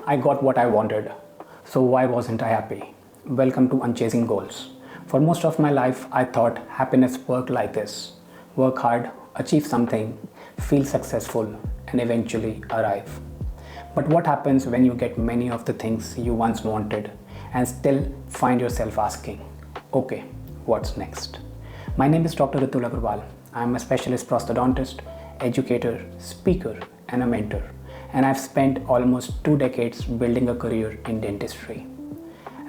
I got what I wanted. So why wasn't I happy? Welcome to Unchasing Goals. For most of my life, I thought happiness worked like this. Work hard, achieve something, feel successful, and eventually arrive. But what happens when you get many of the things you once wanted and still find yourself asking, okay, what's next? My name is Dr. Ritul Agarwal. I am a specialist prosthodontist, educator, speaker, and a mentor. And I've spent almost 2 decades building a career in dentistry.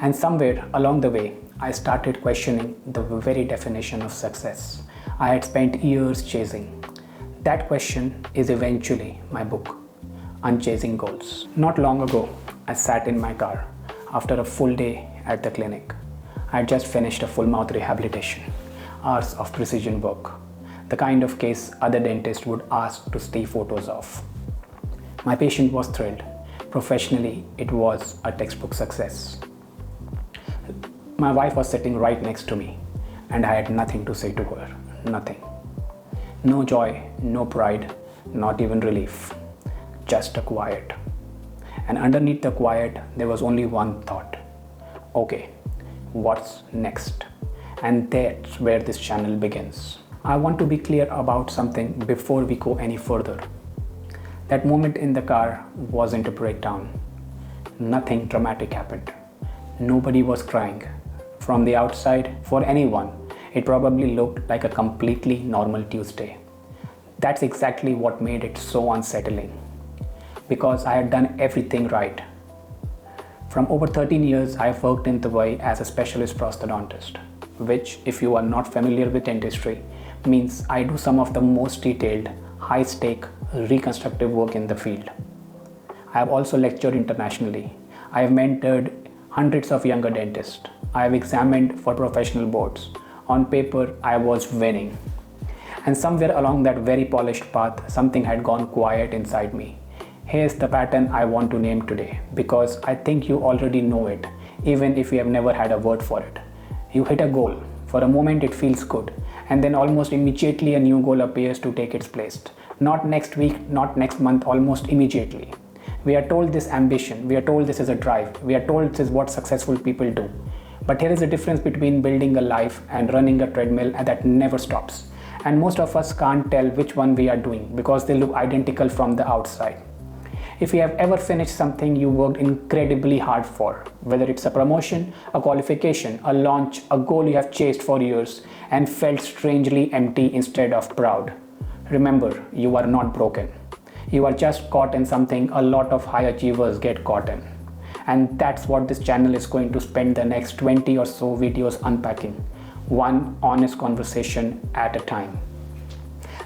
And somewhere along the way, I started questioning the very definition of success I had spent years chasing. That question is eventually my book, Unchasing Goals. Not long ago, I sat in my car after a full day at the clinic. I had just finished a full mouth rehabilitation, hours of precision work, the kind of case other dentists would ask to see photos of. My patient was thrilled. Professionally, it was a textbook success. My wife was sitting right next to me, and I had nothing to say to her. Nothing. No joy, no pride, not even relief. Just a quiet. And underneath the quiet, there was only one thought. Okay, what's next? And that's where this channel begins. I want to be clear about something before we go any further. That moment in the car wasn't a breakdown. Nothing dramatic happened. Nobody was crying. From the outside, for anyone, it probably looked like a completely normal Tuesday. That's exactly what made it so unsettling. Because I had done everything right. From over 13 years, I have worked in Dubai as a specialist prosthodontist, which, if you are not familiar with dentistry, means I do some of the most detailed, high-stake, reconstructive work in the field. I have also lectured internationally. I have mentored hundreds of younger dentists. I have examined for professional boards. On paper, I was winning. And somewhere along that very polished path, something had gone quiet inside me. Here's the pattern I want to name today, because I think you already know it, even if you have never had a word for it. You hit a goal. For a moment it feels good, and then almost immediately a new goal appears to take its place. Not next week, not next month, almost immediately. We are told this ambition, we are told this is a drive, we are told this is what successful people do. But here is the difference between building a life and running a treadmill that never stops. And most of us can't tell which one we are doing because they look identical from the outside. If you have ever finished something you worked incredibly hard for, whether it's a promotion, a qualification, a launch, a goal you have chased for years and felt strangely empty instead of proud, remember, you are not broken. You are just caught in something a lot of high achievers get caught in. And that's what this channel is going to spend the next 20 or so videos unpacking, one honest conversation at a time.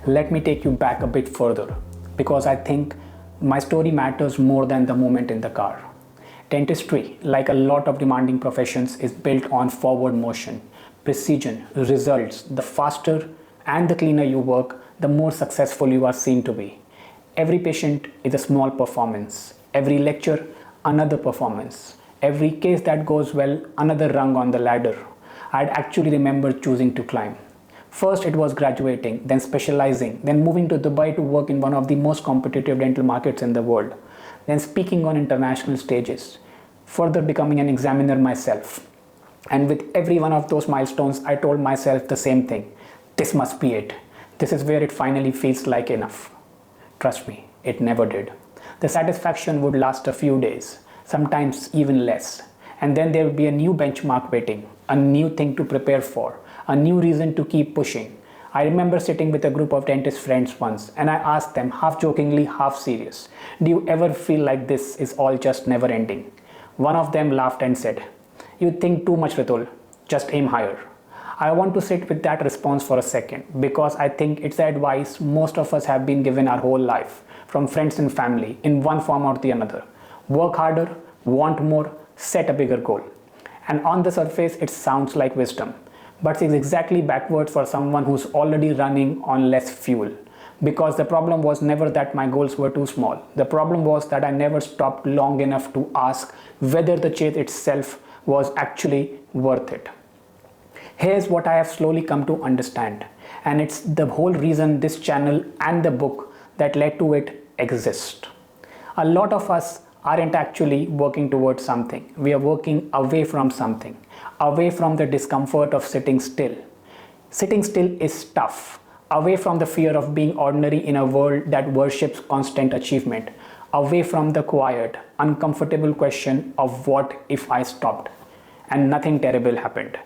Let me take you back a bit further, because I think my story matters more than the moment in the car. Dentistry, like a lot of demanding professions, is built on forward motion, precision, results. The faster and the cleaner you work, the more successful you are seen to be. Every patient is a small performance. Every lecture, another performance. Every case that goes well, another rung on the ladder I'd actually remember choosing to climb. First it was graduating, then specializing, then moving to Dubai to work in one of the most competitive dental markets in the world, then speaking on international stages, further becoming an examiner myself. And with every one of those milestones, I told myself the same thing. This must be it. This is where it finally feels like enough. Trust me, it never did. The satisfaction would last a few days, sometimes even less. And then there would be a new benchmark waiting, a new thing to prepare for, a new reason to keep pushing. I remember sitting with a group of dentist friends once, and I asked them, half jokingly, half serious, do you ever feel like this is all just never ending? One of them laughed and said, you think too much, Ritul, just aim higher. I want to sit with that response for a second, because I think it's the advice most of us have been given our whole life, from friends and family, in one form or the another. Work harder, want more, set a bigger goal. And on the surface, it sounds like wisdom. But it's exactly backwards for someone who's already running on less fuel. Because the problem was never that my goals were too small. The problem was that I never stopped long enough to ask whether the chase itself was actually worth it. Here's what I have slowly come to understand, and it's the whole reason this channel and the book that led to it exist. A lot of us aren't actually working towards something. We are working away from something, away from the discomfort of sitting still. Sitting still is tough, away from the fear of being ordinary in a world that worships constant achievement, away from the quiet, uncomfortable question of what if I stopped and nothing terrible happened.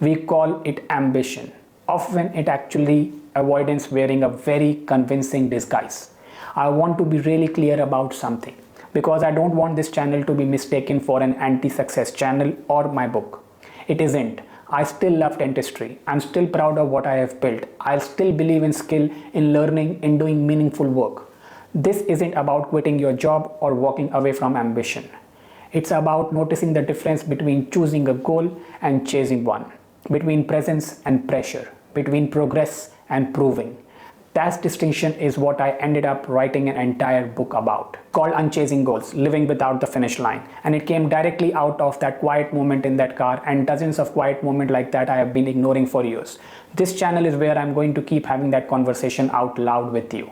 We call it ambition. Often it actually avoidance wearing a very convincing disguise. I want to be really clear about something because I don't want this channel to be mistaken for an anti-success channel or my book. It isn't. I still love dentistry. I'm still proud of what I have built. I still believe in skill, in learning, in doing meaningful work. This isn't about quitting your job or walking away from ambition. It's about noticing the difference between choosing a goal and chasing one, between presence and pressure, between progress and proving. That distinction is what I ended up writing an entire book about, called Unchasing Goals, Living Without the Finish Line. And it came directly out of that quiet moment in that car and dozens of quiet moments like that I have been ignoring for years. This channel is where I'm going to keep having that conversation out loud with you.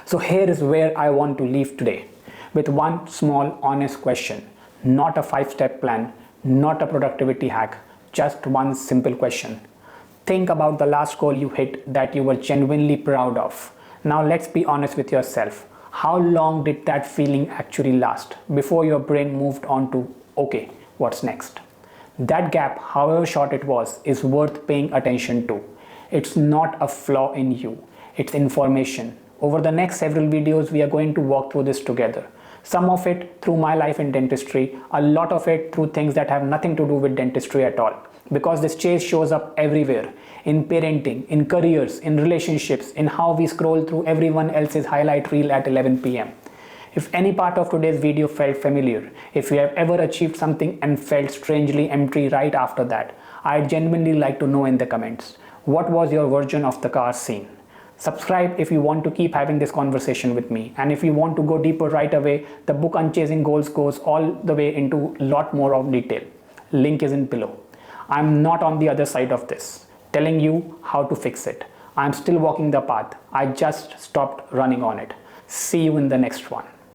So here is where I want to leave today, with one small honest question, not a 5-step plan, not a productivity hack, just one simple question. Think about the last goal you hit that you were genuinely proud of. Now let's be honest with yourself. How long did that feeling actually last before your brain moved on to, okay, what's next? That gap, however short it was, is worth paying attention to. It's not a flaw in you, it's information. Over the next several videos, we are going to walk through this together. Some of it through my life in dentistry, a lot of it through things that have nothing to do with dentistry at all. Because this chase shows up everywhere, in parenting, in careers, in relationships, in how we scroll through everyone else's highlight reel at 11 p.m. If any part of today's video felt familiar, if you have ever achieved something and felt strangely empty right after that, I'd genuinely like to know in the comments. What was your version of the car scene? Subscribe if you want to keep having this conversation with me. And if you want to go deeper right away, the book Unchasing Goals goes all the way into a lot more of detail. Link is in below. I'm not on the other side of this, telling you how to fix it. I'm still walking the path. I just stopped running on it. See you in the next one.